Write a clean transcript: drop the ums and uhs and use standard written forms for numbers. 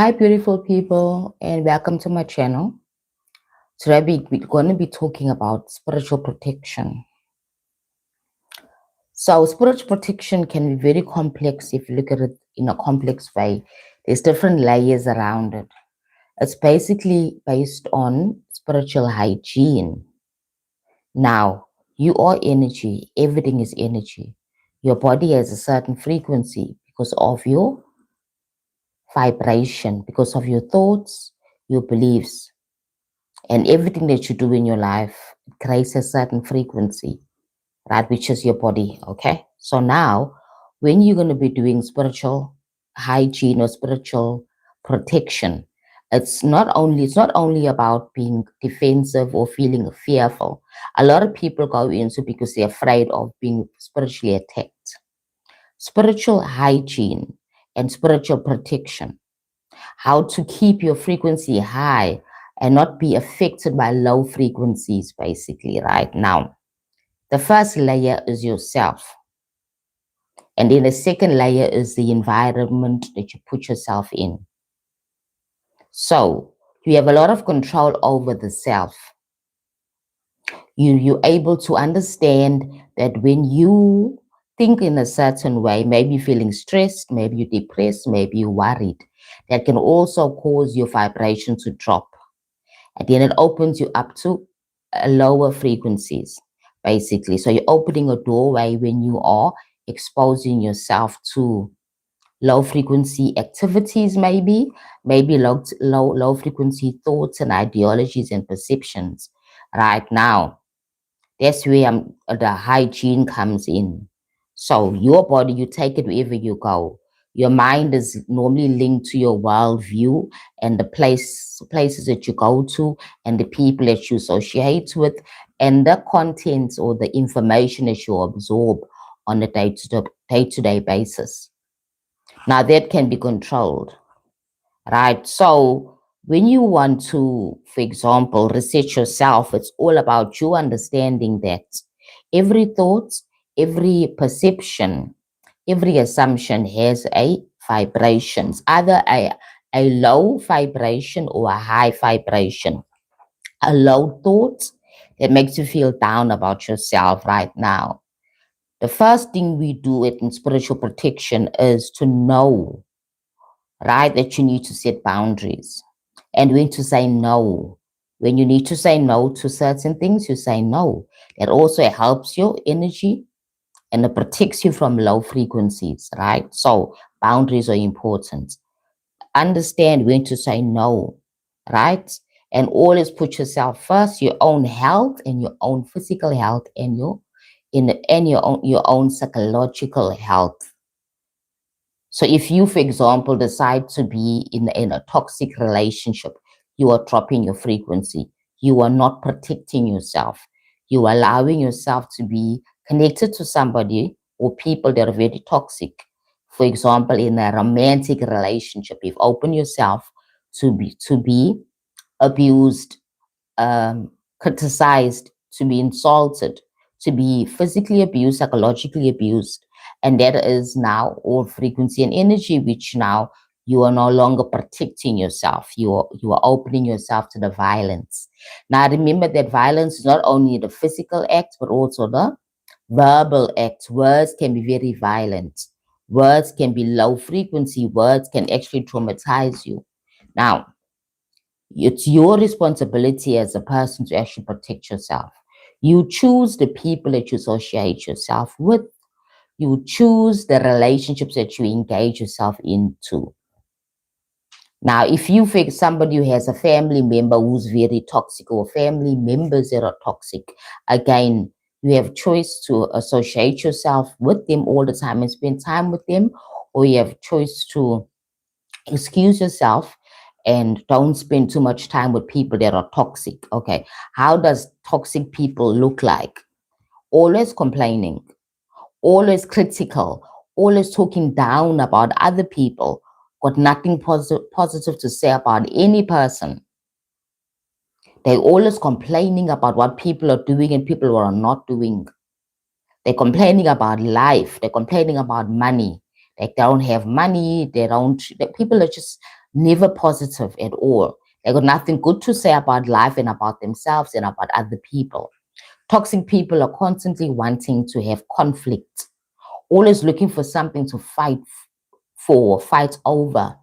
Hi, beautiful people, and welcome to my channel. Today, we're going to be talking about spiritual protection. So, spiritual protection can be very complex if you look at it in a complex way. There's different layers around it. It's basically based on spiritual hygiene. Now, you are energy, everything is energy. Your body has a certain frequency because of your vibration, because of your thoughts, your beliefs, and everything that you do in your life creates a certain frequency, right, which is your body. Okay, so now when you're going to be doing spiritual hygiene or spiritual protection, it's not only about being defensive or feeling fearful. A lot of people go into because they're afraid of being spiritually attacked. Spiritual hygiene and spiritual protection, how to keep your frequency high and not be affected by low frequencies, basically, right now. The first layer is yourself. And then the second layer is the environment that you put yourself in. So you have a lot of control over the self. You're able to understand that when you think in a certain way, maybe you're feeling stressed, maybe you're depressed, maybe you're worried, that can also cause your vibration to drop. And then it opens you up to lower frequencies, basically. So you're opening a doorway when you are exposing yourself to low frequency activities, maybe low frequency thoughts and ideologies and perceptions. Right now, that's where the hygiene comes in. So your body, you take it wherever you go. Your mind is normally linked to your worldview and the places that you go to and the people that you associate with and the contents or the information that you absorb on a day-to-day basis. Now that can be controlled, right? So when you want to, for example, research yourself, it's all about you understanding that every thought, every perception, every assumption has a vibrations, either a low vibration or a high vibration. A low thought that makes you feel down about yourself right now. The first thing we do it in spiritual protection is to know, right, that you need to set boundaries and when to say no. When you need to say no to certain things, you say no. That also helps your energy and it protects you from low frequencies, right? So boundaries are important. Understand when to say no, right? And always put yourself first, your own health and your own physical health and your own psychological health. So if you, for example, decide to be in a toxic relationship, you are dropping your frequency. You are not protecting yourself. You are allowing yourself to be connected to somebody or people that are very toxic. For example, in a romantic relationship, you've opened yourself to be abused, criticized, to be insulted, to be physically abused, psychologically abused. And that is now all frequency and energy, which now you are no longer protecting yourself. You are opening yourself to the violence. Now remember that violence is not only the physical act, but also the verbal act. Words can be very violent. Words can be low frequency. Words can actually traumatize you. Now, it's your responsibility as a person to actually protect yourself. You choose the people that you associate yourself with. You choose the relationships that you engage yourself into. Now, if you think somebody who has a family member who's very toxic or family members that are toxic, again, you have choice to associate yourself with them all the time and spend time with them, or you have choice to excuse yourself and don't spend too much time with people that are toxic. Okay. How does toxic people look like? Always complaining, always critical, always talking down about other people, got nothing positive to say about any person. They're always complaining about what people are doing and people are not doing. They're complaining about life. They're complaining about money. Like they don't have money. They don't, the people are just never positive at all. They got nothing good to say about life and about themselves and about other people. Toxic people are constantly wanting to have conflict, always looking for something to fight for, fight over.